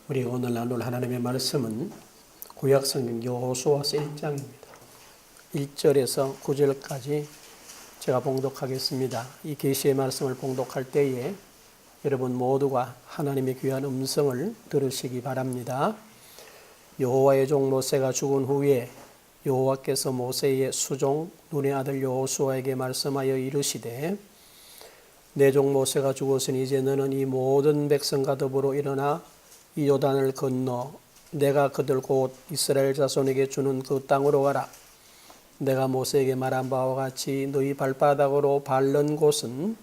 우리 오늘 나눌 하나님의 말씀은 구약성경 여호수아서 1장입니다. 1절에서 9절까지 제가 봉독하겠습니다. 이 계시의 말씀을 봉독할 때에 여러분 모두가 하나님의 귀한 음성을 들으시기 바랍니다. 여호와의 종 모세가 죽은 후에 여호와께서 모세의 수종 눈의 아들 여호수아에게 말씀하여 이르시되 내 종 모세가 죽었으니 이제 너는 이 모든 백성과 더불어 일어나 이 요단을 건너 내가 그들 곧 이스라엘 자손에게 주는 그 땅으로 가라. 내가 모세에게 말한 바와 같이 너희 발바닥으로 밟는 곳은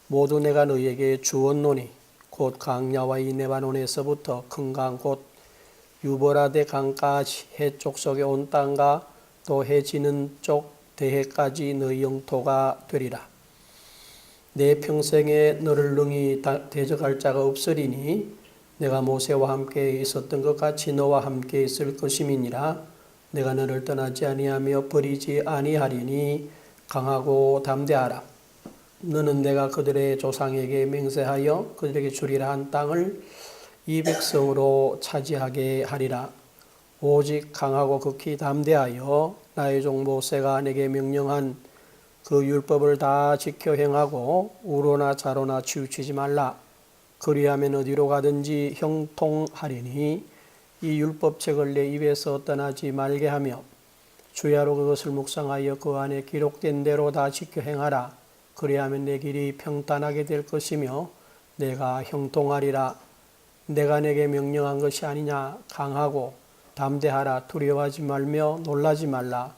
모두 내가 너희에게 주었노니 곧 강야와 이 레바논에서부터 큰 강 곧 유보라데 강까지 해쪽 속에 온 땅과 또 해 지는 쪽 대해까지 너희 영토가 되리라. 내 평생에 너를 능히 대적할 자가 없으리니 내가 모세와 함께 있었던 것 같이 너와 함께 있을 것임이니라. 내가 너를 떠나지 아니하며 버리지 아니하리니 강하고 담대하라. 너는 내가 그들의 조상에게 맹세하여 그들에게 주리라 한 땅을 이 백성으로 차지하게 하리라. 오직 강하고 극히 담대하여 나의 종 모세가 내게 명령한 그 율법을 다 지켜 행하고 우로나 좌로나 치우치지 말라. 그리하면 어디로 가든지 형통하리니 이 율법책을 내 입에서 떠나지 말게 하며 주야로 그것을 묵상하여 그 안에 기록된 대로 다 지켜 행하라. 그리하면 내 길이 평탄하게 될 것이며 내가 형통하리라. 내가 내게 명령한 것이 아니냐. 강하고 담대하라. 두려워하지 말며 놀라지 말라.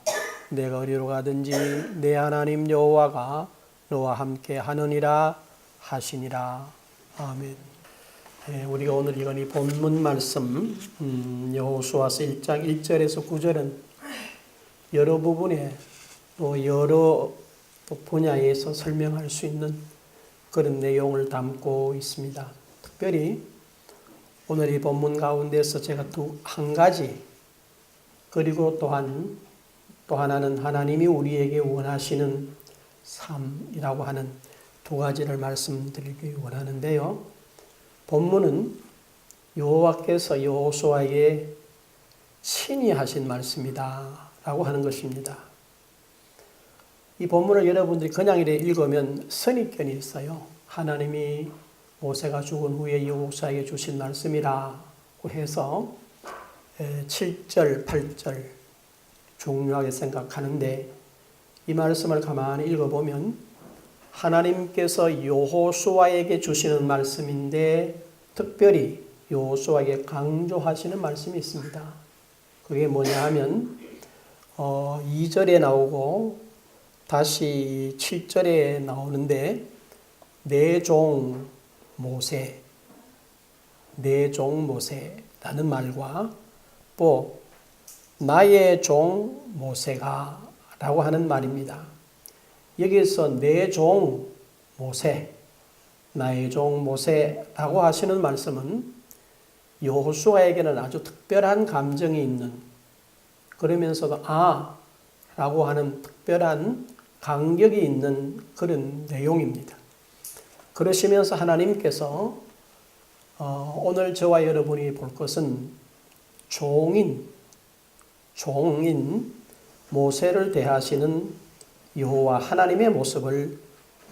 내가 어디로 가든지 내 하나님 여호와가 너와 함께 하느니라 하시니라. 아멘. 우리가 오늘 읽은 이 본문 말씀 여호수아서 1장 1절에서 9절은 여러 부분에 또 여러 분야에서 설명할 수 있는 그런 내용을 담고 있습니다. 특별히 오늘 이 본문 가운데서 제가 한 가지 그리고 또 하나는 하나님이 우리에게 원하시는 삶이라고 하는 두 가지를 말씀드리기 원하는데요. 본문은 여호와께서 여호수아에게 친히 하신 말씀이다 라고 하는 것입니다. 이 본문을 여러분들이 그냥 이렇게 읽으면 선입견이 있어요. 하나님이 모세가 죽은 후에 여호수아에게 주신 말씀이라고 해서 7절, 8절 중요하게 생각하는데 이 말씀을 가만히 읽어보면 하나님께서 여호수아에게 주시는 말씀인데 특별히 여호수아에게 강조하시는 말씀이 있습니다. 그게 뭐냐 하면 2절에 나오고 다시 7절에 나오는데 내 종 모세, 내 종 모세라는 말과 또 나의 종 모세가 라고 하는 말입니다. 여기서 내 종 모세, 나의 종 모세라고 하시는 말씀은 여호수아에게는 아주 특별한 감정이 있는 그러면서도 라고 하는 특별한 간격이 있는 그런 내용입니다. 그러시면서 하나님께서 오늘 저와 여러분이 볼 것은 종인 모세를 대하시는 여호와 하나님의 모습을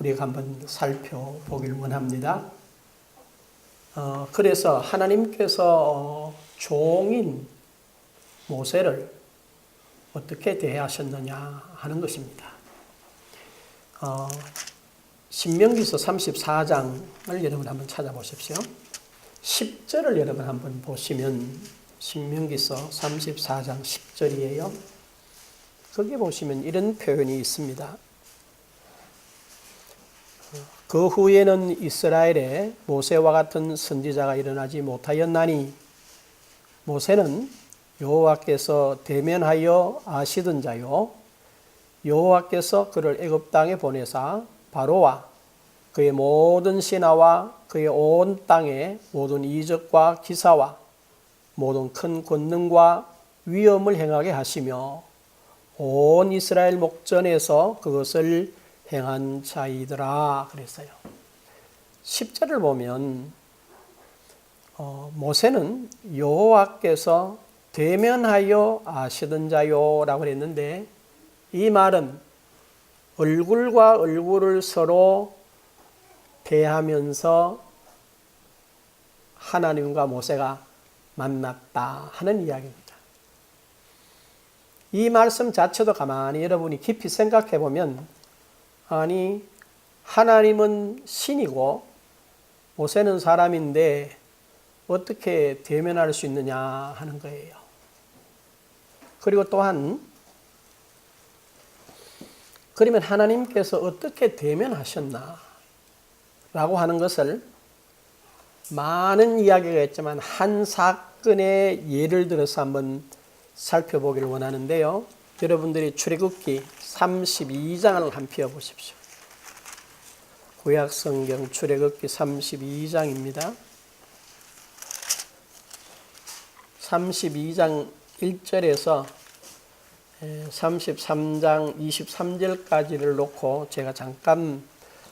우리가 한번 살펴보길 원합니다. 그래서 하나님께서 종인 모세를 어떻게 대하셨느냐 하는 것입니다. 신명기서 34장을 여러분 한번 찾아보십시오. 10절을 여러분 한번 보시면 신명기서 34장 10절이에요. 거기 보시면 이런 표현이 있습니다. 그 후에는 이스라엘에 모세와 같은 선지자가 일어나지 못하였나니 모세는 여호와께서 대면하여 아시던 자요 여호와께서 그를 애굽 땅에 보내사 바로와 그의 모든 신하와 그의 온 땅의 모든 이적과 기사와 모든 큰 권능과 위엄을 행하게 하시며 온 이스라엘 목전에서 그것을 행한 자이더라 그랬어요. 10절을 보면 모세는 여호와께서 대면하여 아시던 자요라고 했는데 이 말은 얼굴과 얼굴을 서로 대하면서 하나님과 모세가 만났다 하는 이야기입니다. 이 말씀 자체도 가만히 여러분이 깊이 생각해 보면 아니 하나님은 신이고 모세는 사람인데 어떻게 대면할 수 있느냐 하는 거예요. 그리고 또한 그러면 하나님께서 어떻게 대면하셨나 라고 하는 것을 많은 이야기가 있지만 한 사건의 예를 들어서 한번 살펴보기를 원하는데요. 여러분들이 출애굽기 32장을 한번 펴보십시오. 구약성경 출애굽기 32장입니다. 32장 1절에서 33장 23절까지를 놓고 제가 잠깐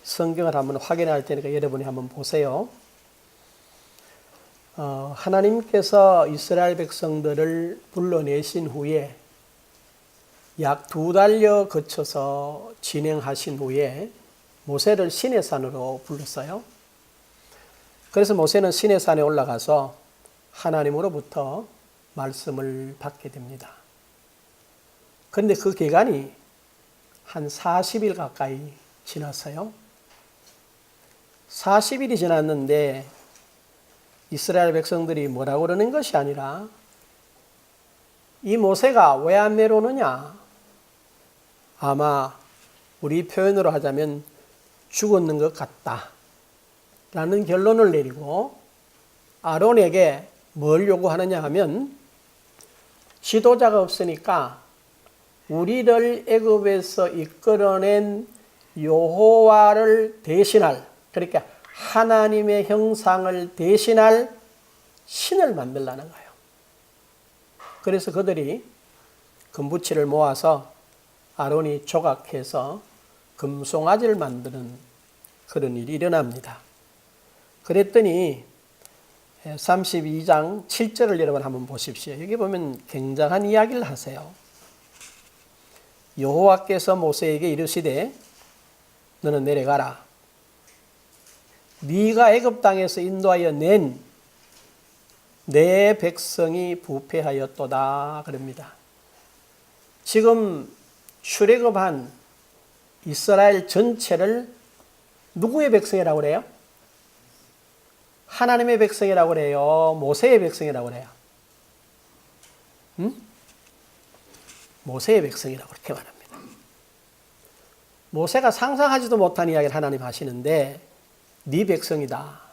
성경을 한번 확인할 테니까 여러분이 한번 보세요. 하나님께서 이스라엘 백성들을 불러내신 후에 약 2달여 거쳐서 진행하신 후에 모세를 시내산으로 불렀어요. 그래서 모세는 시내산에 올라가서 하나님으로부터 말씀을 받게 됩니다. 그런데 그 기간이 한 40일 가까이 지났어요. 40일이 지났는데 이스라엘 백성들이 뭐라고 그러는 것이 아니라 이 모세가 왜 안 내려오느냐? 아마 우리 표현으로 하자면 죽었는 것 같다 라는 결론을 내리고 아론에게 뭘 요구하느냐 하면 지도자가 없으니까 우리를 애굽에서 이끌어낸 여호와를 대신할, 그러니까 하나님의 형상을 대신할 신을 만들라는 거예요. 그래서 그들이 금붙이를 모아서 아론이 조각해서 금송아지를 만드는 그런 일이 일어납니다. 그랬더니 32장 7절을 여러분 한번 보십시오. 여기 보면 굉장한 이야기를 하세요. 여호와께서 모세에게 이르시되 너는 내려가라. 네가 애굽 땅에서 인도하여 낸 내 백성이 부패하였도다 그럽니다. 지금 출애굽한 이스라엘 전체를 누구의 백성이라고 그래요? 하나님의 백성이라고 그래요? 모세의 백성이라고 그래요? 모세의 백성이라고 그렇게 말합니다. 모세가 상상하지도 못한 이야기를 하나님 하시는데 네 백성이다.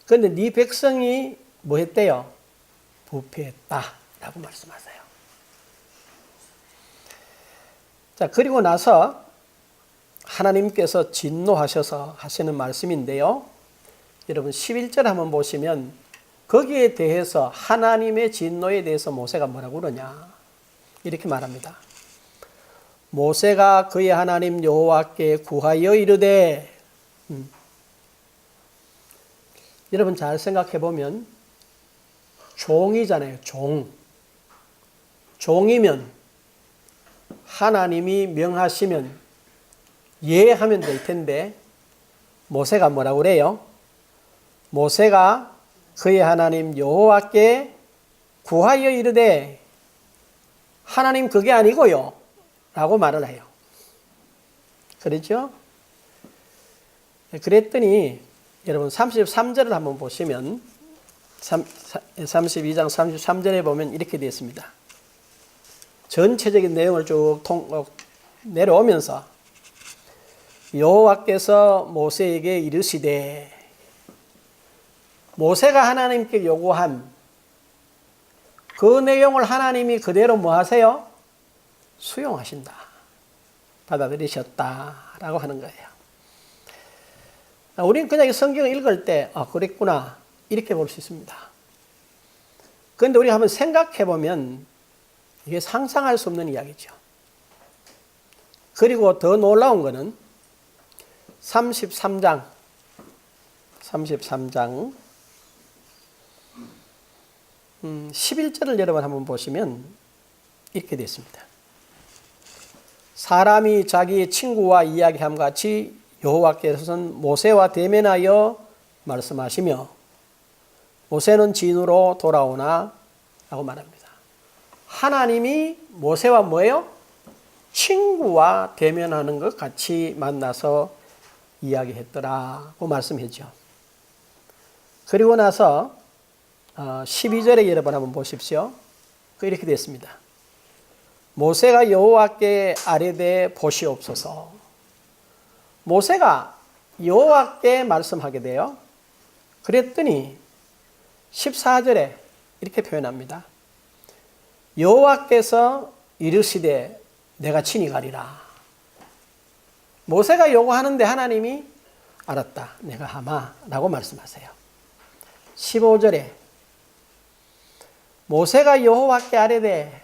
그런데 네 백성이 뭐 했대요? 부패했다 라고 말씀하세요. 자, 그리고 나서 하나님께서 진노하셔서 하시는 말씀인데요. 여러분 11절 한번 보시면 거기에 대해서 하나님의 진노에 대해서 모세가 뭐라고 그러냐 이렇게 말합니다. 모세가 그의 하나님 여호와께 구하여 이르되 여러분 잘 생각해 보면 종이잖아요. 종이면 하나님이 명하시면 예 하면 될 텐데 모세가 뭐라고 그래요? 모세가 그의 하나님 여호와께 구하여 이르되 하나님 그게 아니고요 라고 말을 해요. 그렇죠? 그랬더니 여러분 33절을 한번 보시면 32장 33절에 보면 이렇게 되어 있습니다. 전체적인 내용을 쭉 내려오면서 여호와께서 모세에게 이르시되 모세가 하나님께 요구한 그 내용을 하나님이 그대로 뭐 하세요? 수용하신다. 받아들이셨다라고 하는 거예요. 우리는 그냥 성경을 읽을 때 그랬구나 이렇게 볼 수 있습니다. 그런데 우리가 한번 생각해 보면 이게 상상할 수 없는 이야기죠. 그리고 더 놀라운 것은 33장 33장 11절을 여러분 한번 보시면 이렇게 되어 있습니다. 사람이 자기 친구와 이야기함과 같이 여호와께서는 모세와 대면하여 말씀하시며 모세는 진으로 돌아오나 라고 말합니다. 하나님이 모세와 뭐예요? 친구와 대면하는 것 같이 만나서 이야기했더라고 말씀했죠. 그리고 나서 12절에 여러분 한번 보십시오. 이렇게 됐습니다. 모세가 여호와께 아뢰되 보시옵소서. 모세가 여호와께 말씀하게 돼요. 그랬더니 14절에 이렇게 표현합니다. 여호와께서 이르시되 내가 친히 가리라. 모세가 요구하는데 하나님이 알았다. 내가 하마 라고 말씀하세요. 15절에 모세가 여호와께 아뢰되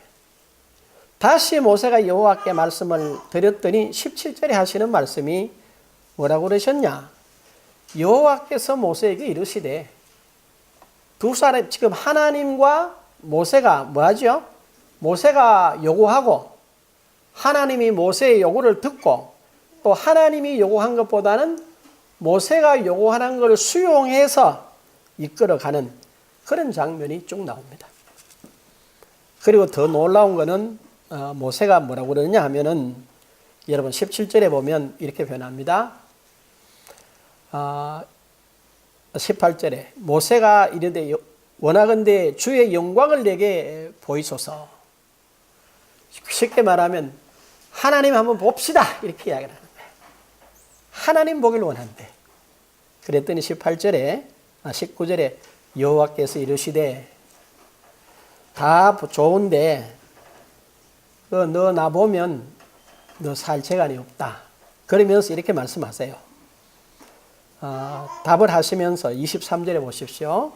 다시 모세가 여호와께 말씀을 드렸더니 17절에 하시는 말씀이 뭐라고 그러셨냐? 여호와께서 모세에게 이르시되 두 사람 지금 하나님과 모세가 뭐하죠? 모세가 요구하고 하나님이 모세의 요구를 듣고 또 하나님이 요구한 것보다는 모세가 요구하는 것을 수용해서 이끌어가는 그런 장면이 쭉 나옵니다. 그리고 더 놀라운 것은 모세가 뭐라고 그러느냐 하면은 여러분 17절에 보면 이렇게 표현합니다. 18절에 모세가 이르되 원하건대 주의 영광을 내게 보이소서. 쉽게 말하면 하나님 한번 봅시다 이렇게 이야기를 하는 거예요. 하나님 보길 원한대. 그랬더니 19절에 여호와께서 이르시되 다 좋은데 너 나 보면 너 살 재간이 없다. 그러면서 이렇게 말씀하세요. 답을 하시면서 23절에 보십시오.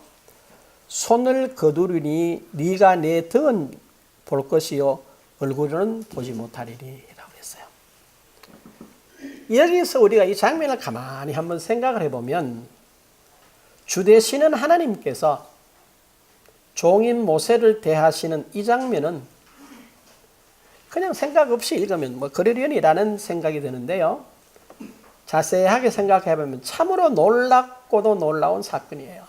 손을 거두르니 네가 내 등은 볼 것이요 얼굴은 보지 못하리니 라고 했어요. 여기서 우리가 이 장면을 가만히 한번 생각을 해보면 주 되시는 하나님께서 종인 모세를 대하시는 이 장면은 그냥 생각 없이 읽으면 그러려니라는 생각이 드는데요. 자세하게 생각해보면 참으로 놀랍고도 놀라운 사건이에요.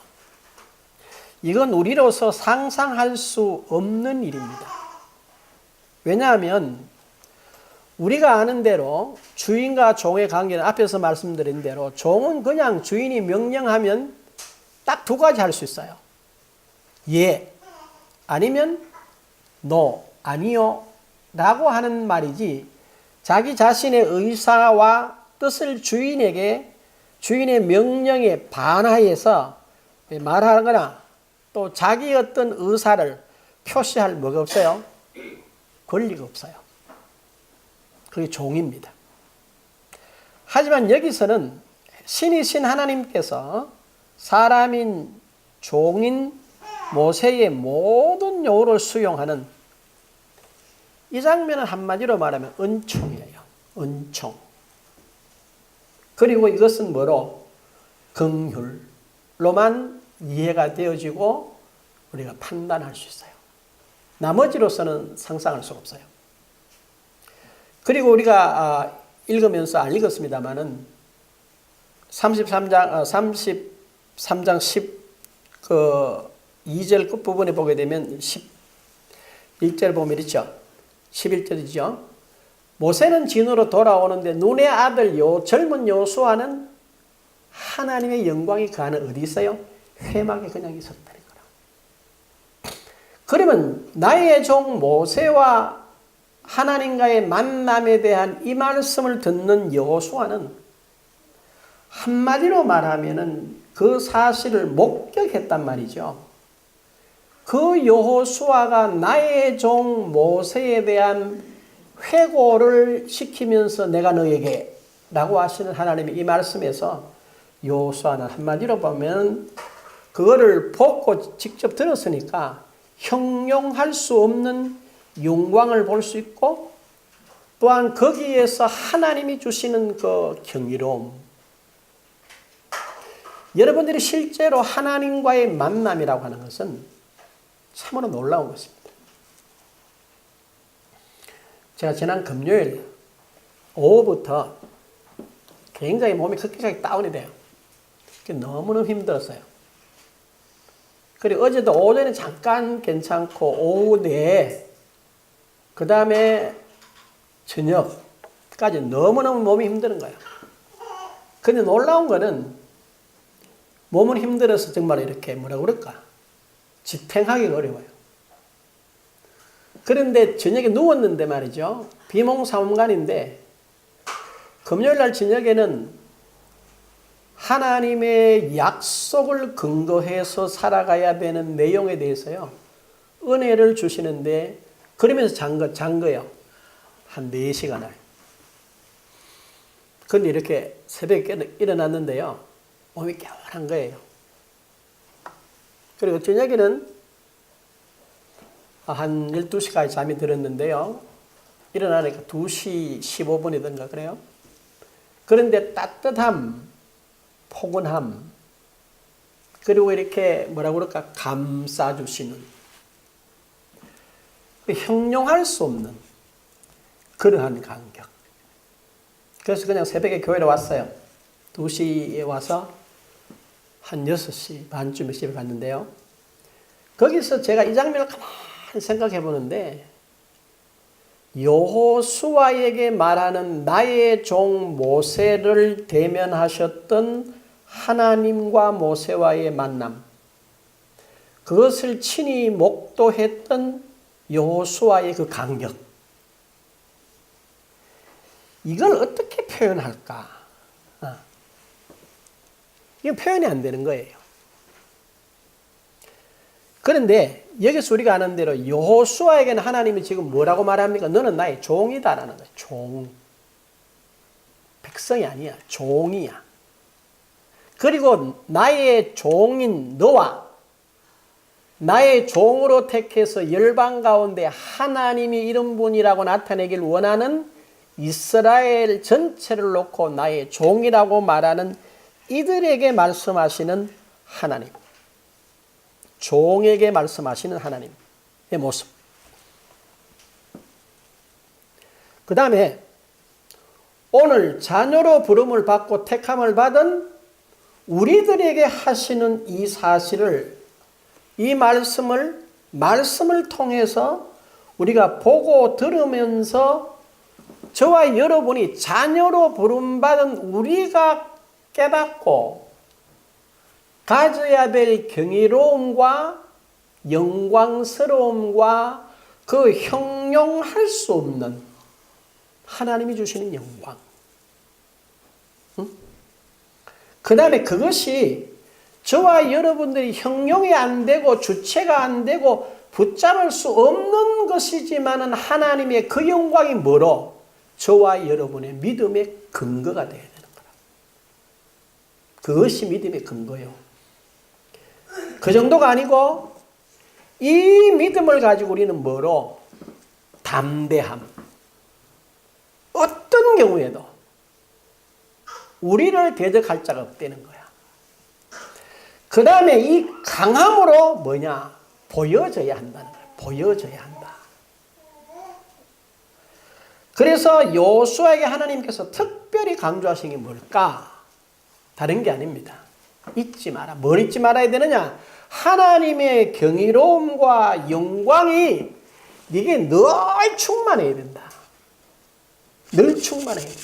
이건 우리로서 상상할 수 없는 일입니다. 왜냐하면 우리가 아는 대로 주인과 종의 관계는 앞에서 말씀드린 대로 종은 그냥 주인이 명령하면 딱 두 가지 할 수 있어요. 예, 아니면 no, 아니요 라고 하는 말이지 자기 자신의 의사와 뜻을 주인의 명령에 반하여서 말하거나 또 자기 어떤 의사를 표시할 뭐가 없어요? 권리가 없어요. 그게 종입니다. 하지만 여기서는 신이신 하나님께서 사람인 종인 모세의 모든 요구를 수용하는 이 장면은 한마디로 말하면 은총이에요. 은총. 그리고 이것은 뭐로? 긍휼로만 이해가 되어지고 우리가 판단할 수 있어요. 나머지로서는 상상할 수가 없어요. 그리고 우리가 읽으면서 읽었습니다마는 33장 2절 끝부분에 보게 되면 11절 보면 있죠. 11절이죠. 모세는 진으로 돌아오는데 눈의 아들 젊은 여호수아는 하나님의 영광이 그 안에 어디 있어요? 회막에 그냥 있었다는 거라. 그러면 나의 종 모세와 하나님과의 만남에 대한 이 말씀을 듣는 여호수아는 한마디로 말하면은 그 사실을 목격했단 말이죠. 그 여호수아가 나의 종 모세에 대한 회고를 시키면서 내가 너에게 라고 하시는 하나님의 이 말씀에서 여호수아는 한마디로 보면 그거를 보고 직접 들었으니까 형용할 수 없는 영광을 볼 수 있고 또한 거기에서 하나님이 주시는 그 경이로움 여러분들이 실제로 하나님과의 만남이라고 하는 것은 참으로 놀라운 것입니다. 제가 지난 금요일 오후부터 굉장히 몸이 급격하게 다운이 돼요. 너무너무 힘들었어요. 그리고 어제도 오전에 잠깐 괜찮고 오후 내에 그 다음에 저녁까지 너무너무 몸이 힘든 거예요. 근데 놀라운 거는 몸은 힘들어서 정말 이렇게 뭐라고 그럴까? 지탱하기가 어려워요. 그런데 저녁에 누웠는데 말이죠. 비몽사몽간인데 금요일날 저녁에는 하나님의 약속을 근거해서 살아가야 되는 내용에 대해서요. 은혜를 주시는데 그러면서 잔 거예요. 한 4시간을. 근데 이렇게 새벽에 일어났는데요. 몸이 개운한 거예요. 그리고 저녁에는 한 12시까지 잠이 들었는데요. 일어나니까 2시 15분이던가 그래요. 그런데 따뜻함, 포근함, 그리고 이렇게 뭐라고 그럴까? 감싸주시는, 형용할 수 없는 그러한 감격. 그래서 그냥 새벽에 교회로 왔어요. 2시에 와서 한 6시 반쯤에 집에 갔는데요. 거기서 제가 이 장면을 가만히 생각해 보는데 여호수아에게 말하는 나의 종 모세를 대면하셨던 하나님과 모세와의 만남, 그것을 친히 목도했던 여호수아의 그 감격, 이걸 어떻게 표현할까? 이거 표현이 안 되는 거예요. 그런데 여기서 우리가 아는 대로 여호수아에게는 하나님이 지금 뭐라고 말합니까? 너는 나의 종이다라는 거예요. 종. 백성이 아니야. 종이야. 그리고 나의 종인 너와 나의 종으로 택해서 열방 가운데 하나님이 이런 분이라고 나타내길 원하는 이스라엘 전체를 놓고 나의 종이라고 말하는 이들에게 말씀하시는 하나님. 종에게 말씀하시는 하나님의 모습. 그 다음에 오늘 자녀로 부름을 받고 택함을 받은 우리들에게 하시는 이 사실을, 이 말씀을 통해서 우리가 보고 들으면서 저와 여러분이 자녀로 부름받은 우리가 깨닫고 가져야 될 경이로움과 영광스러움과 그 형용할 수 없는 하나님이 주시는 영광. 그 다음에 그것이 저와 여러분들이 형용이 안 되고 주체가 안 되고 붙잡을 수 없는 것이지만은 하나님의 그 영광이 뭐로? 저와 여러분의 믿음의 근거가 되어야 되는 거라. 그것이 믿음의 근거요. 그 정도가 아니고 이 믿음을 가지고 우리는 뭐로? 담대함. 어떤 경우에도 우리를 대적할 자가 없다는 거야. 그 다음에 이 강함으로 뭐냐? 보여져야 한다는 거야. 보여져야 한다. 그래서 여호수아에게 하나님께서 특별히 강조하신 게 뭘까? 다른 게 아닙니다. 잊지 마라. 뭘 잊지 말아야 되느냐? 하나님의 경이로움과 영광이 네게 늘 충만해야 된다. 늘 충만해야 된다.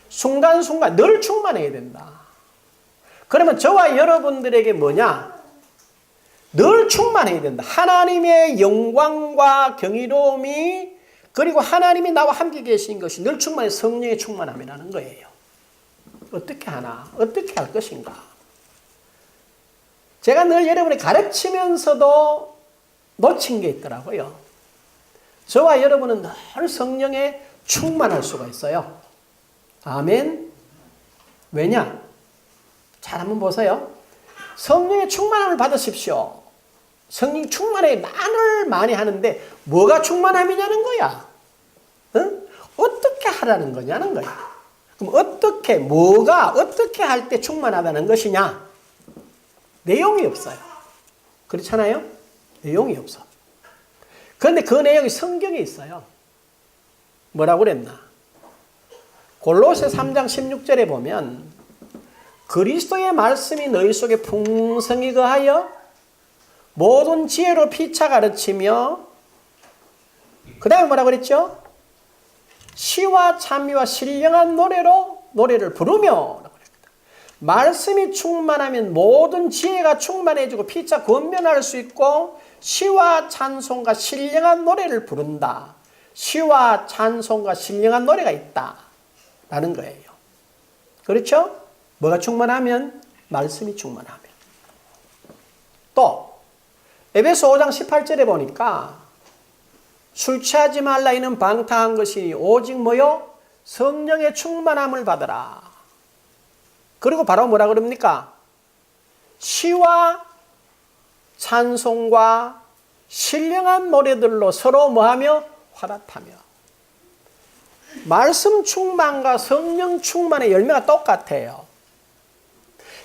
순간순간 늘 충만해야 된다. 그러면 저와 여러분들에게 뭐냐? 늘 충만해야 된다. 하나님의 영광과 경이로움이, 그리고 하나님이 나와 함께 계신 것이 늘 충만해. 성령의 충만함이라는 거예요. 어떻게 하나? 어떻게 할 것인가? 제가 늘 여러분이 가르치면서도 놓친 게 있더라고요. 저와 여러분은 늘 성령에 충만할 수가 있어요. 아멘. 왜냐? 잘 한번 보세요. 성령의 충만함을 받으십시오. 성령 충만에 말을 많이 하는데 뭐가 충만함이냐는 거야. 응? 어떻게 하라는 거냐는 거야. 그럼 어떻게, 뭐가 어떻게 할 때 충만하다는 것이냐? 내용이 없어요. 그렇잖아요? 내용이 없어. 그런데 그 내용이 성경에 있어요. 뭐라고 그랬나? 골로새 3장 16절에 보면 그리스도의 말씀이 너희 속에 풍성히 거하여 모든 지혜로 피차 가르치며 그 다음에 뭐라고 그랬죠? 시와 찬미와 신령한 노래로 노래를 부르며 말씀이 충만하면 모든 지혜가 충만해지고 피차 권면할 수 있고 시와 찬송과 신령한 노래를 부른다. 시와 찬송과 신령한 노래가 있다. 라는 거예요. 그렇죠? 뭐가 충만하면? 말씀이 충만하면. 또 에베소 5장 18절에 보니까 술 취하지 말라 이는 방탕한 것이니 오직 뭐요? 성령의 충만함을 받으라. 그리고 바로 뭐라 그럽니까? 시와 찬송과 신령한 노래들로 서로 뭐하며? 화답하며. 말씀 충만과 성령 충만의 열매가 똑같아요.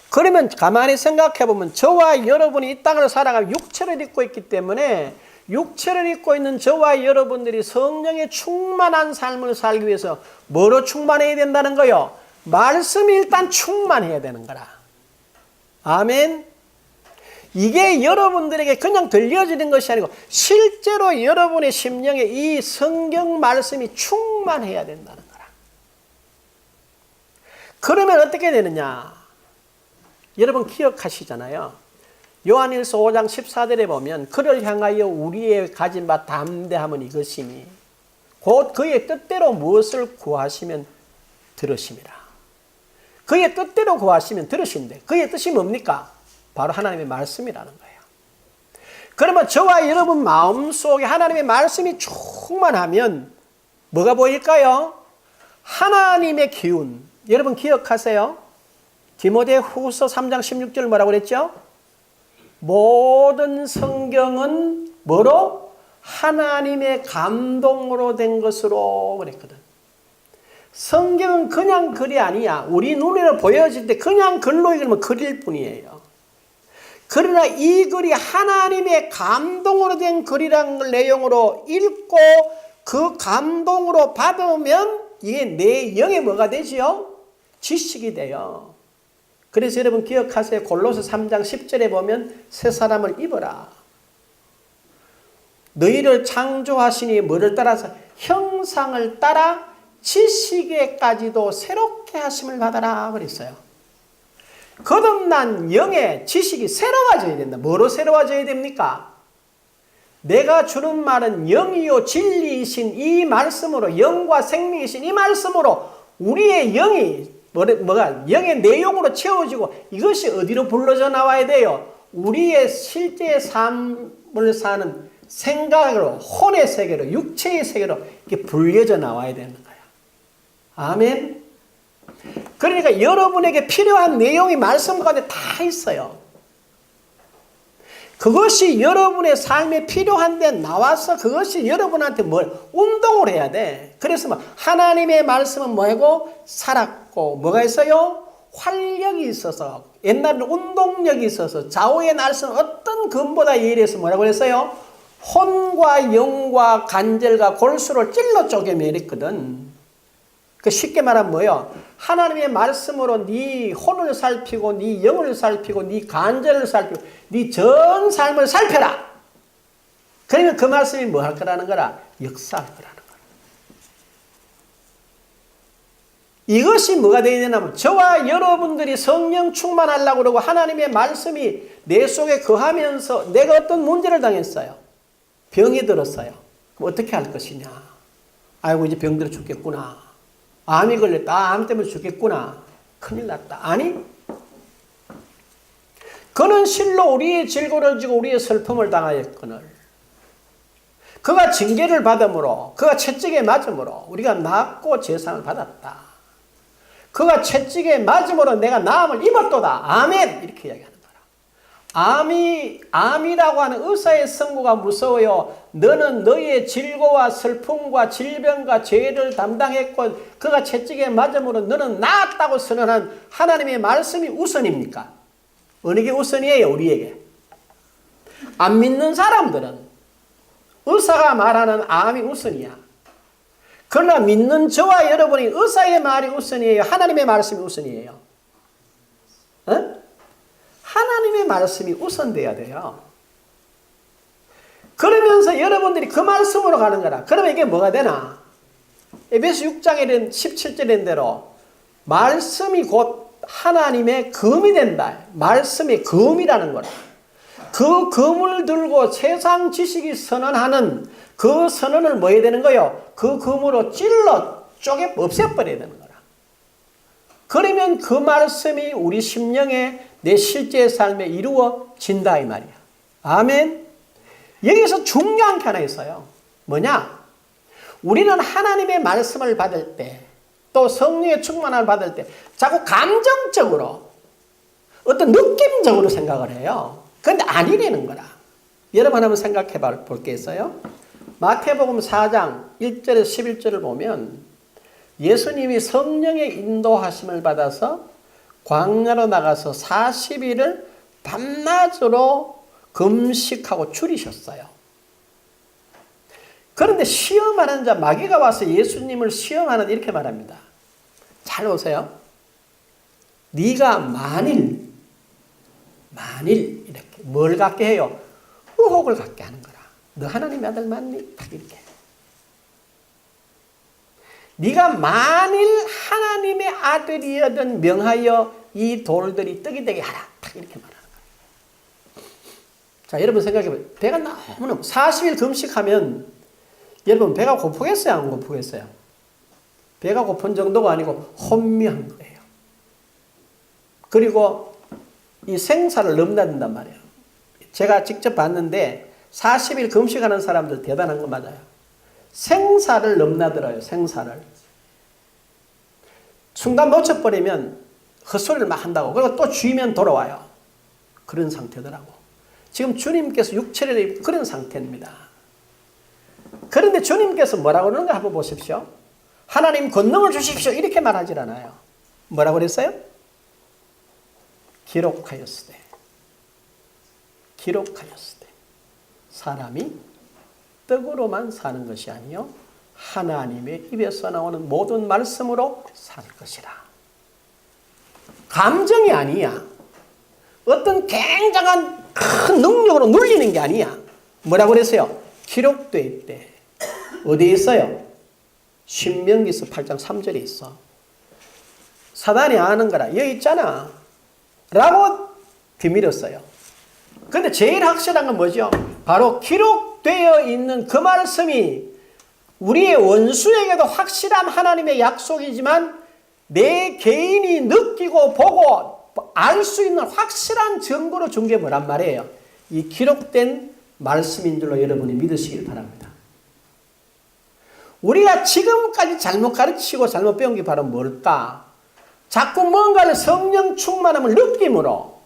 그러면 가만히 생각해 보면 저와 여러분이 이 땅을 살아가며 육체를 입고 있기 때문에 육체를 입고 있는 저와 여러분들이 성령의 충만한 삶을 살기 위해서 뭐로 충만해야 된다는 거요? 말씀이 일단 충만해야 되는 거라. 아멘. 이게 여러분들에게 그냥 들려지는 것이 아니고 실제로 여러분의 심령에 이 성경 말씀이 충만해야 된다는 거라. 그러면 어떻게 되느냐? 여러분 기억하시잖아요. 요한일서 5장 14절에 보면 그를 향하여 우리의 가진 바 담대함은 이것이니 곧 그의 뜻대로 무엇을 구하시면 들으심이라. 그의 뜻대로 구하시면 들으신대. 그의 뜻이 뭡니까? 바로 하나님의 말씀이라는 거예요. 그러면 저와 여러분 마음속에 하나님의 말씀이 충만하면 뭐가 보일까요? 하나님의 기운. 여러분 기억하세요? 디모데후서 3장 16절 뭐라고 그랬죠? 모든 성경은 뭐로? 하나님의 감동으로 된 것으로 그랬거든. 성경은 그냥 글이 아니야. 우리 눈으로 보여질 때 그냥 글로 읽으면 글일 뿐이에요. 그러나 이 글이 하나님의 감동으로 된 글이라는 내용으로 읽고 그 감동으로 받으면 이게 내 영에 뭐가 되지요? 지식이 돼요. 그래서 여러분 기억하세요. 골로새 3장 10절에 보면 새 사람을 입어라. 너희를 창조하시니 뭐를 따라서? 형상을 따라 지식에까지도 새롭게 하심을 받아라 그랬어요. 거듭난 영의 지식이 새로워져야 된다. 뭐로 새로워져야 됩니까? 내가 주는 말은 영이요 진리이신 이 말씀으로 영과 생명이신 이 말씀으로 우리의 영이 뭐가 영의 내용으로 채워지고 이것이 어디로 불러져 나와야 돼요? 우리의 실제 삶을 사는 생각으로 혼의 세계로 육체의 세계로 이렇게 불려져 나와야 되는 거예요. 아멘. 그러니까 여러분에게 필요한 내용이 말씀 가운데 다 있어요. 그것이 여러분의 삶에 필요한데 나와서 그것이 여러분한테 뭘 운동을 해야 돼. 그래서 뭐 하나님의 말씀은 뭐고 살았고 뭐가 있어요? 활력이 있어서 옛날에는 운동력이 있어서 좌우의 날선 어떤 금보다 예리해서 뭐라고 그랬어요? 혼과 영과 간절과 골수를 찔러 쪼개매랬거든. 그 쉽게 말하면 뭐예요? 하나님의 말씀으로 네 혼을 살피고 네 영을 살피고 네 간절을 살피고 네 전 삶을 살펴라. 그러면 그 말씀이 뭐 할 거라는 거라? 역사할 거라는 거라. 이것이 뭐가 되어야 되냐면 저와 여러분들이 성령 충만하려고 그러고 하나님의 말씀이 내 속에 거하면서 내가 어떤 문제를 당했어요. 병이 들었어요. 그럼 어떻게 할 것이냐. 아이고 이제 병들어 죽겠구나. 암이 걸렸다. 암 때문에 죽겠구나. 큰일 났다. 아니 그는 실로 우리의 질고를 지고 우리의 슬픔을 당하였거늘 그가 징계를 받음으로 그가 채찍에 맞음으로 우리가 낫고 재상을 받았다. 그가 채찍에 맞음으로 내가 나음을 입었도다. 아멘. 이렇게 이야기하는 거라. 암이라고 하는 의사의 선고가 무서워요. 너는 너의 질고와 슬픔과 질병과 죄를 담당했고 그가 채찍에 맞음으로 너는 나았다고 선언한 하나님의 말씀이 우선입니까? 어느 게 우선이에요? 우리에게. 안 믿는 사람들은 의사가 말하는 암이 우선이야. 그러나 믿는 저와 여러분이 의사의 말이 우선이에요? 하나님의 말씀이 우선이에요? 어? 하나님의 말씀이 우선돼야 돼요. 그러면서 여러분들이 그 말씀으로 가는 거라. 그러면 이게 뭐가 되나? 에베소 6장에 17절에 된 대로 말씀이 곧 하나님의 검이 된다. 말씀의 검이라는 거라. 그 검을 들고 세상 지식이 선언하는 그 선언을 뭐 해야 되는 거예요? 그 검으로 찔러 쪼개 없애버려야 되는 거라. 그러면 그 말씀이 우리 심령에 내 실제 삶에 이루어진다 이 말이야. 아멘. 여기서 중요한 게 하나 있어요. 뭐냐? 우리는 하나님의 말씀을 받을 때 또 성령의 충만함을 받을 때 자꾸 감정적으로 어떤 느낌적으로 생각을 해요. 그런데 아니라는 거라. 여러분 한번 생각해 볼 게 있어요. 마태복음 4장 1절에서 11절을 보면 예수님이 성령의 인도하심을 받아서 광야로 나가서 40일을 밤낮으로 금식하고 줄이셨어요. 그런데 시험하는 자, 마귀가 와서 예수님을 시험하는 이렇게 말합니다. 잘 보세요. 네가 만일 이렇게 뭘 갖게 해요? 의혹을 갖게 하는 거라. 너 하나님의 아들 맞니? 딱 이렇게. 네가 만일 하나님의 아들이여든 명하여 이 돌들이 떡이 되게 하라. 딱 이렇게 말하는 거예요. 자, 여러분 생각해보세요. 배가 너무너무 40일 금식하면 여러분 배가 고프겠어요? 안 고프겠어요? 배가 고픈 정도가 아니고 혼미한 거예요. 그리고 이 생사를 넘나든단 말이에요. 제가 직접 봤는데 40일 금식하는 사람들 대단한 거 맞아요. 생사를 넘나들어요. 생사를. 순간 놓쳐버리면 헛소리를 막 한다고. 그리고 또 쥐면 돌아와요. 그런 상태더라고. 지금 주님께서 육체를 입고 그런 상태입니다. 그런데 주님께서 뭐라고 그러는가 한번 보십시오. 하나님 권능을 주십시오. 이렇게 말하질 않아요. 뭐라고 그랬어요? 기록하였으되 사람이 떡으로만 사는 것이 아니요 하나님의 입에서 나오는 모든 말씀으로 살 것이라. 감정이 아니야. 어떤 굉장한 큰 능력으로 눌리는 게 아니야. 뭐라고 그랬어요? 기록되어 있대. 어디에 있어요? 신명기서 8장 3절에 있어. 사단이 아는 거라. 여기 있잖아. 라고 비밀었어요. 근데 제일 확실한 건 뭐죠? 바로 기록되어 있는 그 말씀이 우리의 원수에게도 확실한 하나님의 약속이지만 내 개인이 느끼고 보고 알 수 있는 확실한 증거로 준 게 뭐란 말이에요? 이 기록된 말씀인 줄로 여러분이 믿으시길 바랍니다. 우리가 지금까지 잘못 가르치고 잘못 배운 게 바로 뭘까? 자꾸 뭔가를 성령 충만함을 느낌으로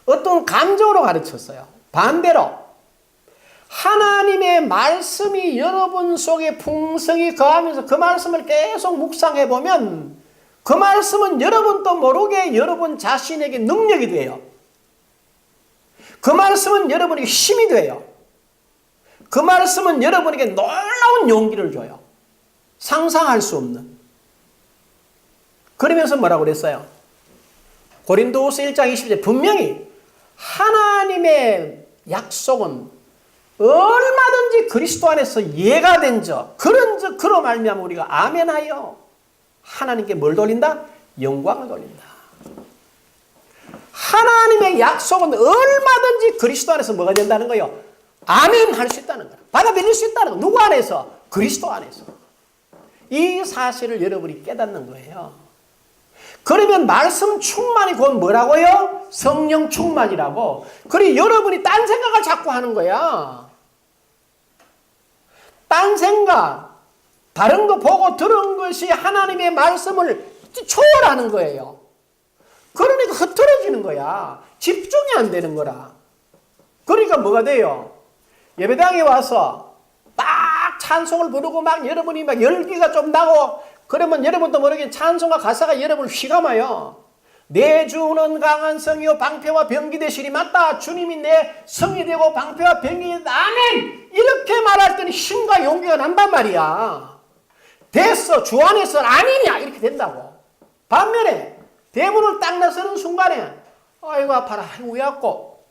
어떤 감정으로 가르쳤어요. 반대로 하나님의 말씀이 여러분 속에 풍성히 거하면서 그 말씀을 계속 묵상해 보면 그 말씀은 여러분도 모르게 여러분 자신에게 능력이 돼요. 그 말씀은 여러분에게 힘이 돼요. 그 말씀은 여러분에게 놀라운 용기를 줘요. 상상할 수 없는. 그러면서 뭐라고 그랬어요? 고린도후서 1장 20절 분명히 하나님의 약속은 얼마든지 그리스도 안에서 예가 된 적, 그런 그로 말미암아 우리가 아멘하여 하나님께 뭘 돌린다? 영광을 돌린다. 하나님의 약속은 얼마든지 그리스도 안에서 뭐가 된다는 거예요? 아멘 할 수 있다는 거야. 받아들일 수 있다는 거. 누구 안에서? 그리스도 안에서. 이 사실을 여러분이 깨닫는 거예요. 그러면 말씀 충만이 곧 뭐라고요? 성령 충만이라고. 그리고 여러분이 딴 생각을 자꾸 하는 거야. 딴 생각, 다른 거 보고 들은 것이 하나님의 말씀을 초월하는 거예요. 그러니까 흐트러지는 거야. 집중이 안 되는 거라. 그러니까 뭐가 돼요? 예배당에 와서 막 찬송을 부르고 막 여러분이 막 열기가 좀 나고 그러면 여러분도 모르게 찬송과 가사가 여러분을 휘감아요. 내 주는 강한 성이요 방패와 병기 되시니 맞다. 주님이 내 성이 되고 방패와 병기 되다. 아멘. 이렇게 말할 때는 힘과 용기가 난단 말이야. 됐어. 주 안에서 아니냐 이렇게 된다고. 반면에 대문을 딱 나서는 순간에 아이고 아파라 아이고 왜 아고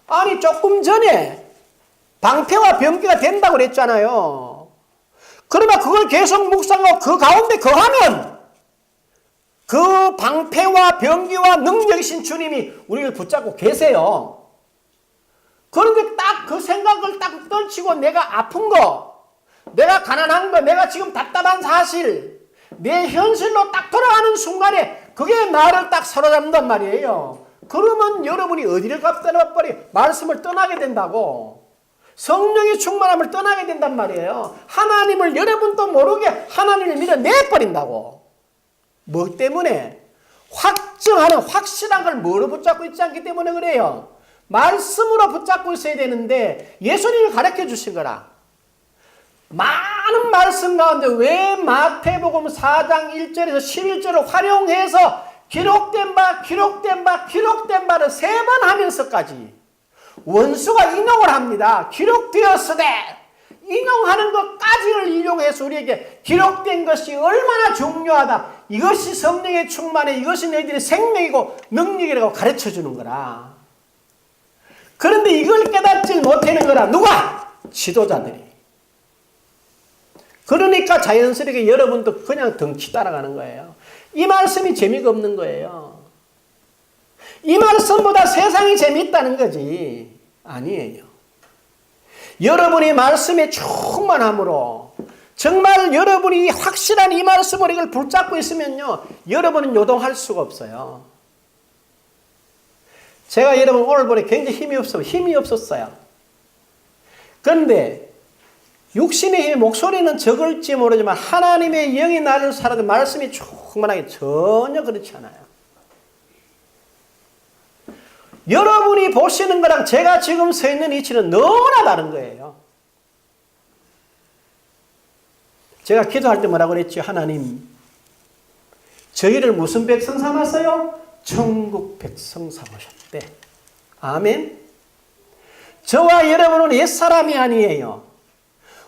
아니 조금 전에 방패와 병기가 된다고 그랬잖아요. 그러면 그걸 계속 묵상하고 그 가운데 거하면 그 방패와 병기와 능력이신 주님이 우리를 붙잡고 계세요. 그런데 딱 그 생각을 딱 떨치고 내가 아픈 거, 내가 가난한 거, 내가 지금 답답한 사실, 내 현실로 딱 돌아가는 순간에 그게 나를 딱 사로잡는단 말이에요. 그러면 여러분이 어디를 떠나버려? 말씀을 떠나게 된다고. 성령의 충만함을 떠나게 된단 말이에요. 하나님을 여러분도 모르게 하나님을 밀어내버린다고. 뭐 때문에? 확정하는 확실한 걸 뭐로 붙잡고 있지 않기 때문에 그래요. 말씀으로 붙잡고 있어야 되는데 예수님이 가르쳐 주신 거라. 많은 말씀 가운데 왜 마태복음 4장 1절에서 11절을 활용해서 기록된 바를 3번 하면서까지 원수가 인용을 합니다. 기록되었으되 인용하는 것까지를 인용해서 우리에게 기록된 것이 얼마나 중요하다. 이것이 성령의 충만해. 이것이 너희들의 생명이고 능력이라고 가르쳐주는 거라. 그런데 이걸 깨닫지 못하는 거라. 누가? 지도자들이. 그러니까 자연스럽게 여러분도 그냥 덩치 따라가는 거예요. 이 말씀이 재미가 없는 거예요. 이 말씀보다 세상이 재미있다는 거지. 아니에요. 여러분이 말씀에 충만함으로 정말 여러분이 확실한 이 말씀으로 이걸 붙잡고 있으면요. 여러분은 요동할 수가 없어요. 제가 여러분 오늘 보니 굉장히 힘이 없었어요. 그런데 육신의 힘, 목소리는 적을지 모르지만 하나님의 영이 나를 살아도 말씀이 충만하게 전혀 그렇지 않아요. 여러분이 보시는 거랑 제가 지금 서 있는 위치는 너무나 다른 거예요. 제가 기도할 때 뭐라고 그랬죠? 하나님, 저희를 무슨 백성 삼았어요? 천국 백성 삼으셨대. 아멘. 저와 여러분은 옛사람이 아니에요.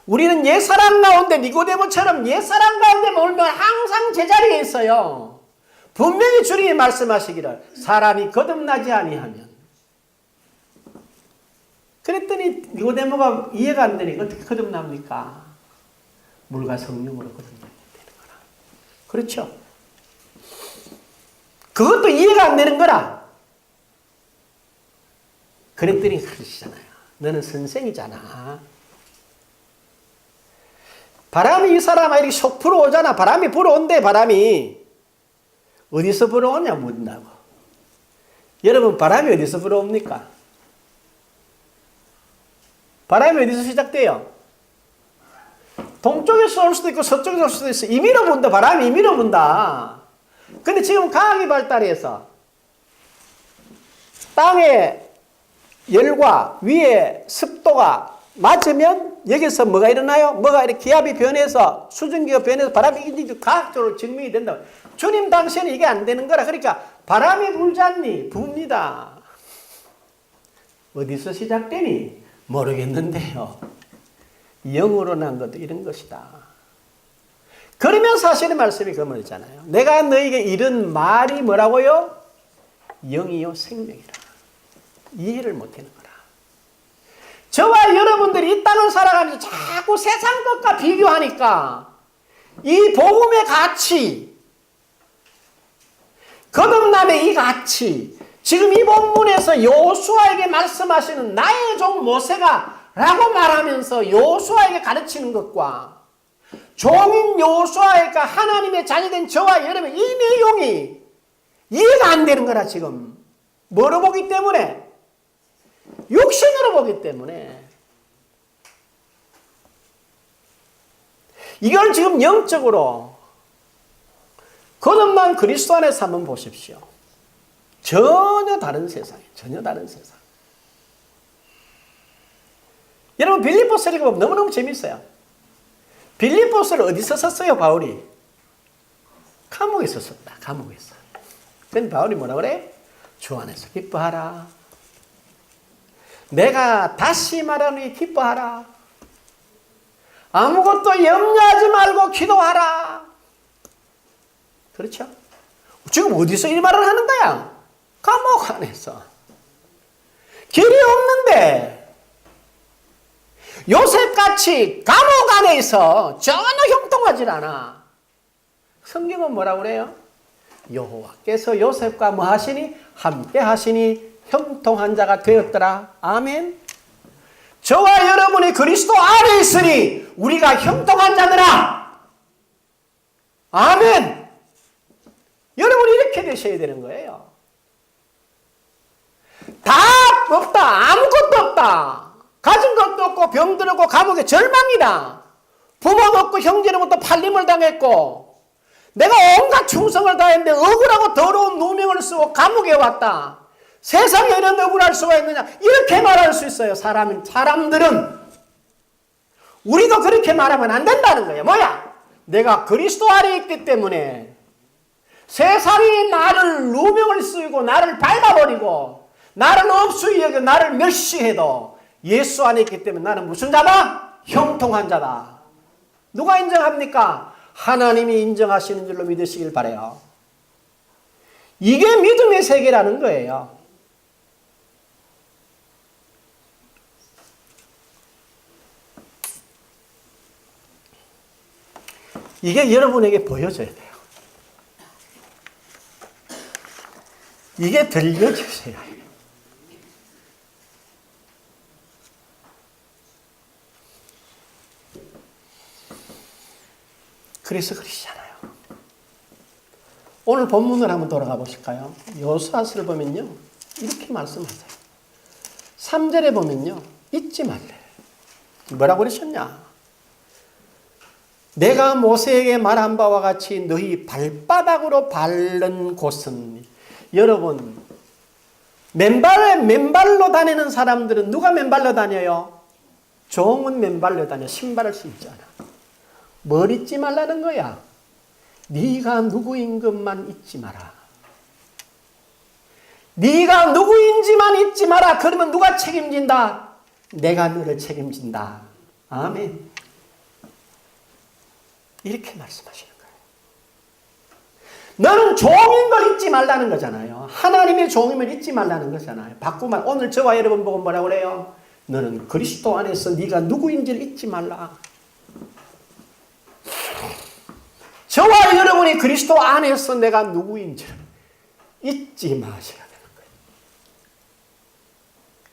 우리는 옛사람 가운데 니고데모처럼 옛사람 가운데 몰면 항상 제자리에 있어요. 분명히 주님이 말씀하시기를 사람이 거듭나지 아니하면. 그랬더니 니고데모가 이해가 안 되니까 어떻게 거듭납니까? 물과 성령으로 거듭나야 되는 거라. 그렇죠? 그것도 이해가 안 되는 거라. 그랬더니 그러시잖아요. 너는 선생이잖아. 바람이 이 사람아 이렇게 속 불어오잖아. 바람이 불어온대. 바람이 어디서 불어오냐 묻는다고. 여러분 바람이 어디서 불어옵니까? 바람이 어디서 시작돼요? 동쪽에서 올 수도 있고 서쪽에서 올 수도 있어. 임의로 분다. 바람이 임의로 분다. 근데 지금 과학이 발달해서 땅의 열과 위에 습도가 맞으면 여기서 뭐가 일어나요? 뭐가 이렇게 기압이 변해서 수증기가 변해서 바람이 과학적으로 증명이 된다. 주님 당시에는 이게 안 되는 거라. 그러니까 바람이 불지 않니? 붑니다. 어디서 시작되니? 모르겠는데요. 영으로 난 것도 이런 것이다. 그러면 사실의 말씀이 그 말이잖아요. 내가 너에게 이런 말이 뭐라고요? 영이요 생명이라. 이해를 못하는 거라. 저와 여러분들이 이 땅을 살아가면서 자꾸 세상 것과 비교하니까 이 복음의 가치, 거듭남의 이 가치, 지금 이 본문에서 여호수아에게 말씀하시는 나의 종 모세가 라고 말하면서 여호수아에게 가르치는 것과 종인 여호수아가 하나님의 자녀된 저와 여러분 이 내용이 이해가 안 되는 거라. 지금 뭐로 보기 때문에? 육신으로 보기 때문에. 이걸 지금 영적으로 거듭난 그리스도 안에서 한번 보십시오. 전혀 다른 세상이에요. 전혀 다른 세상. 여러분 빌립보서 읽어보면 너무너무 재밌어요. 빌립보서를 어디서 썼어요, 바울이? 감옥에서 썼다. 감옥에서. 근데 바울이 뭐라 그래? 주 안에서 기뻐하라. 내가 다시 말하노니 기뻐하라. 아무것도 염려하지 말고 기도하라. 그렇죠? 지금 어디서 이 말을 하는 거야? 감옥 안에서. 길이 없는데 요셉같이 감옥 안에 있어 전혀 형통하지 않아. 성경은 뭐라고 그래요? 여호와께서 요셉과 뭐 하시니? 함께 하시니 형통한 자가 되었더라. 아멘. 저와 여러분이 그리스도 안에 있으니 우리가 형통한 자들아. 아멘. 여러분이 이렇게 되셔야 되는 거예요. 다 없다. 아무것도 없다. 가진 것도 없고 병들었고 감옥에 절망이다. 부모도 없고 형제는 또 팔림을 당했고 내가 온갖 충성을 다했는데 억울하고 더러운 누명을 쓰고 감옥에 왔다. 세상에 이런 억울할 수가 있느냐. 이렇게 말할 수 있어요. 사람들은. 우리도 그렇게 말하면 안 된다는 거예요. 뭐야? 내가 그리스도 안에 있기 때문에 세상이 나를 누명을 쓰고 나를 밟아버리고 나를 없이 여겨 나를 멸시해도 예수 안에 있기 때문에 나는 무슨 자다? 형통한 자다. 누가 인정합니까? 하나님이 인정하시는 줄로 믿으시길 바라요. 이게 믿음의 세계라는 거예요. 이게 여러분에게 보여져야 돼요. 이게 들려주세요. 그래서 그러시잖아요. 오늘 본문을 한번 돌아가 보실까요? 여호수아서를 보면요. 이렇게 말씀하세요. 3절에 보면요. 잊지 말래. 뭐라고 그러셨냐? 내가 모세에게 말한 바와 같이 너희 발바닥으로 밟는 곳은 여러분 맨발로 다니는 사람들은 누가 맨발로 다녀요? 종은 맨발로 다녀. 신발을 신지 않아. 뭘 잊지 말라는 거야? 네가 누구인 것만 잊지 마라. 네가 누구인지만 잊지 마라. 그러면 누가 책임진다? 내가 너를 책임진다. 아멘. 이렇게 말씀하시는 거예요. 너는 종인 걸 잊지 말라는 거잖아요. 하나님의 종임을 잊지 말라는 거잖아요. 바꾸면 오늘 저와 여러분 보고 뭐라고 그래요? 너는 그리스도 안에서 네가 누구인지를 잊지 말라. 저와 여러분이 그리스도 안에서 내가 누구인지를 잊지 마셔야 되는 거예요.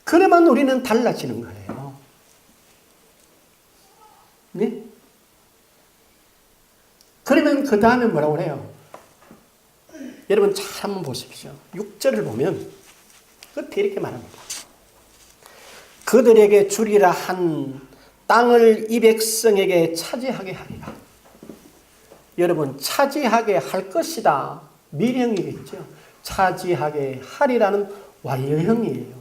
그러면 우리는 달라지는 거예요. 네? 그러면 그 다음에 뭐라고 해요? 여러분 잘 한번 보십시오. 6절을 보면 끝에 이렇게 말합니다. 그들에게 주리라 한 땅을 이 백성에게 차지하게 하리라. 여러분 차지하게 할 것이다. 미령이겠죠. 차지하게 하리라는 완료형이에요.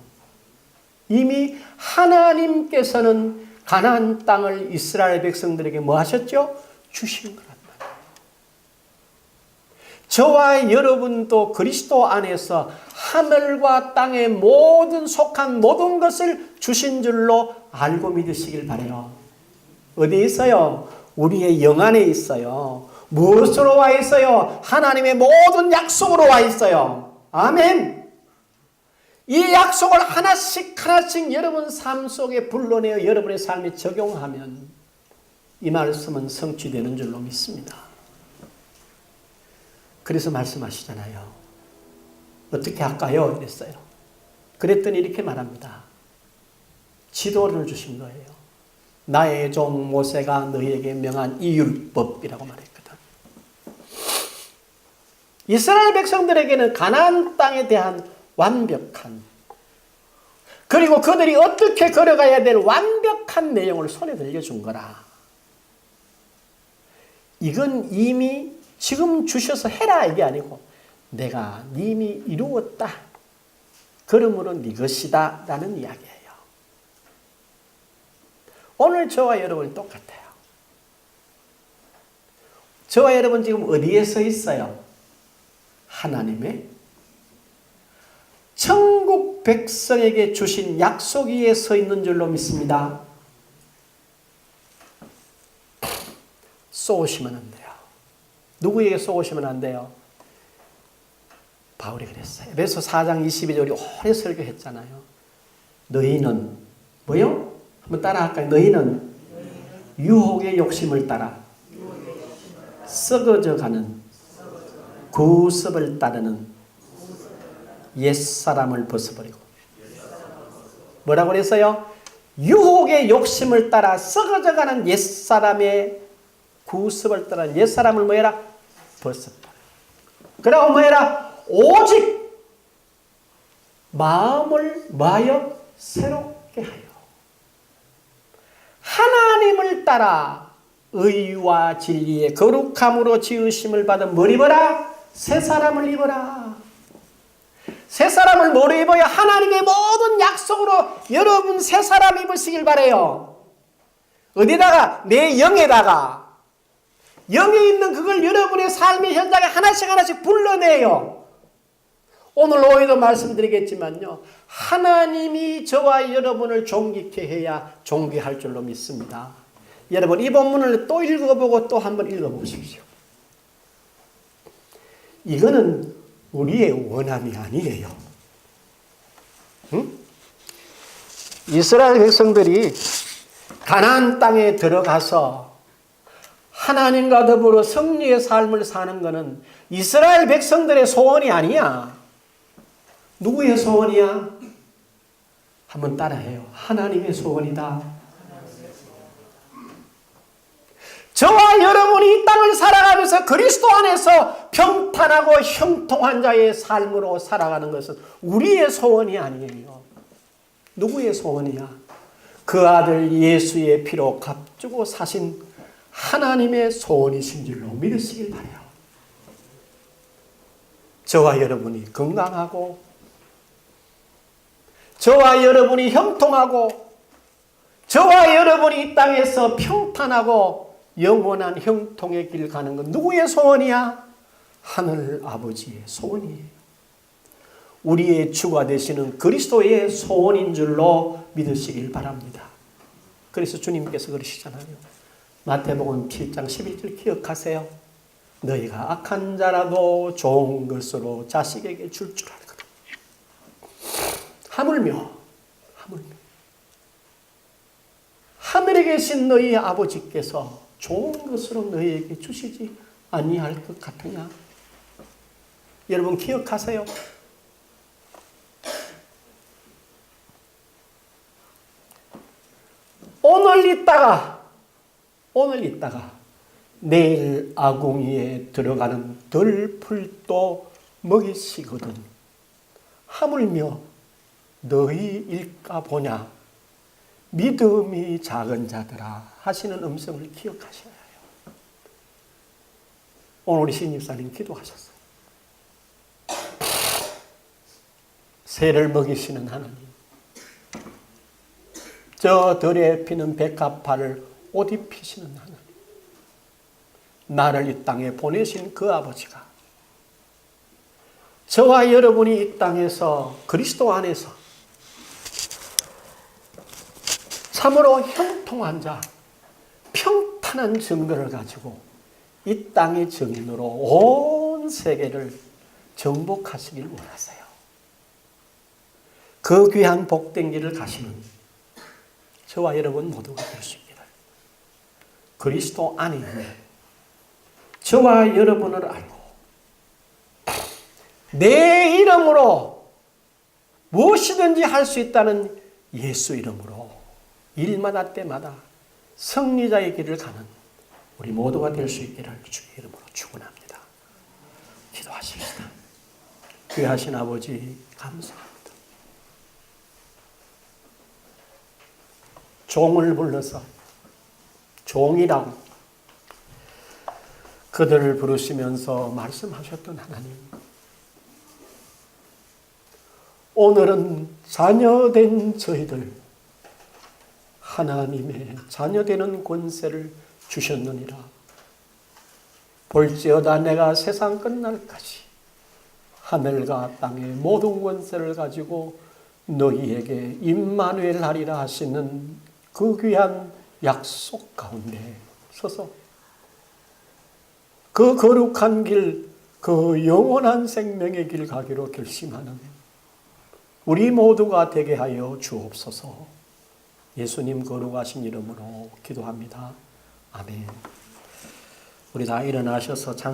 이미 하나님께서는 가나안 땅을 이스라엘 백성들에게 뭐 하셨죠? 주신 거란 말이에요. 저와 여러분도 그리스도 안에서 하늘과 땅의 모든 속한 모든 것을 주신 줄로 알고 믿으시길 바라요. 어디에 있어요? 우리의 영 안에 있어요. 무엇으로 와 있어요? 하나님의 모든 약속으로 와 있어요. 아멘. 이 약속을 하나씩 여러분 삶 속에 불러내어 여러분의 삶에 적용하면 이 말씀은 성취되는 줄로 믿습니다. 그래서 말씀하시잖아요. 어떻게 할까요? 이랬어요. 그랬더니 이렇게 말합니다. 지도를 주신 거예요. 나의 종 모세가 너희에게 명한 이 율법이라고 말했거든. 이스라엘 백성들에게는 가나안 땅에 대한 완벽한 그리고 그들이 어떻게 걸어가야 될 완벽한 내용을 손에 들려준 거라. 이건 이미 지금 주셔서 해라 이게 아니고 내가 이미 이루었다. 그러므로 네 것이다 라는 이야기예요. 오늘 저와 여러분이 똑같아요. 저와 여러분 지금 어디에 서 있어요? 하나님의 천국 백성에게 주신 약속 위에 서 있는 줄로 믿습니다. 쏘시면 안 돼요. 누구에게 쏘시면 안 돼요? 바울이 그랬어요. 에베소 4장 22절 우리 오래 설교했잖아요. 너희는 뭐요? 한번 따라할까요? 너희는 유혹의 욕심을 따라 썩어져가는 구습을 따르는 옛사람을 벗어버리고. 뭐라고 그랬어요? 유혹의 욕심을 따라 썩어져가는 옛사람의 구습을 따르는 옛사람을 뭐해라? 벗어버려. 그러고 뭐해라? 오직 마음을 뭐하여? 새롭게 하여 하나님을 따라 의와 진리의 거룩함으로 지으심을 받은 뭘 입어라? 새 사람을 입어라. 새 사람을 뭐로 입어야? 하나님의 모든 약속으로 여러분 새 사람 입으시길 바라요. 어디다가? 내 영에다가. 영에 있는 그걸 여러분의 삶의 현장에 하나씩 불러내요. 오늘 오후에도 말씀드리겠지만요. 하나님이 저와 여러분을 존귀케 해야 존귀할 줄로 믿습니다. 여러분 이 본문을 또 읽어보고 또 한번 읽어보십시오. 이거는 우리의 원함이 아니에요. 응? 이스라엘 백성들이 가나안 땅에 들어가서 하나님과 더불어 승리의 삶을 사는 것은 이스라엘 백성들의 소원이 아니야. 누구의 소원이야? 한번 따라해요. 하나님의 소원이다. 저와 여러분이 이 땅을 살아가면서 그리스도 안에서 평탄하고 형통한 자의 삶으로 살아가는 것은 우리의 소원이 아니에요. 누구의 소원이야? 그 아들 예수의 피로 값주고 사신 하나님의 소원이신 줄로 믿으시길 바라요. 저와 여러분이 건강하고 저와 여러분이 형통하고 저와 여러분이 이 땅에서 평탄하고 영원한 형통의 길 가는 건 누구의 소원이야? 하늘 아버지의 소원이에요. 우리의 주가 되시는 그리스도의 소원인 줄로 믿으시길 바랍니다. 그래서 주님께서 그러시잖아요. 마태복음 7장 11절 기억하세요. 너희가 악한 자라도 좋은 것으로 자식에게 줄 알거든. 하물며 하늘에 계신 너희 아버지께서 좋은 것으로 너희에게 주시지 아니할 것 같으냐? 여러분 기억하세요. 오늘 있다가 내일 아궁이에 들어가는 들풀도 먹이시거든. 하물며 너희 일까 보냐? 믿음이 작은 자들아 하시는 음성을 기억하셔야 해요. 오늘 우리 신입사님 기도하셨어요. 새를 먹이시는 하나님, 저 들에 피는 백합화를 옷 입히시는 하나님, 나를 이 땅에 보내신 그 아버지가 저와 여러분이 이 땅에서 그리스도 안에서 참으로 형통한 자, 평탄한 증거를 가지고 이 땅의 증인으로 온 세계를 정복하시길 원하세요. 그 귀한 복된 길을 가시는 저와 여러분 모두가 될 수 있기를. 그리스도 안에 있는 저와 여러분을 알고 내 이름으로 무엇이든지 할 수 있다는 예수 이름으로 일마다 때마다 승리자의 길을 가는 우리 모두가 될 수 있기를 주의 이름으로 축원합니다. 기도하십시다. 귀하신 아버지 감사합니다. 종을 불러서 종이라고 그들을 부르시면서 말씀하셨던 하나님, 오늘은 자녀된 저희들 하나님의 자녀되는 권세를 주셨느니라. 볼지어다 내가 세상 끝날까지 하늘과 땅의 모든 권세를 가지고 너희에게 임마누엘 하리라 하시는 그 귀한 약속 가운데 서서 그 거룩한 길, 그 영원한 생명의 길 가기로 결심하는 우리 모두가 되게 하여 주옵소서. 예수님 거룩하신 이름으로 기도합니다. 아멘. 우리 다 일어나셔서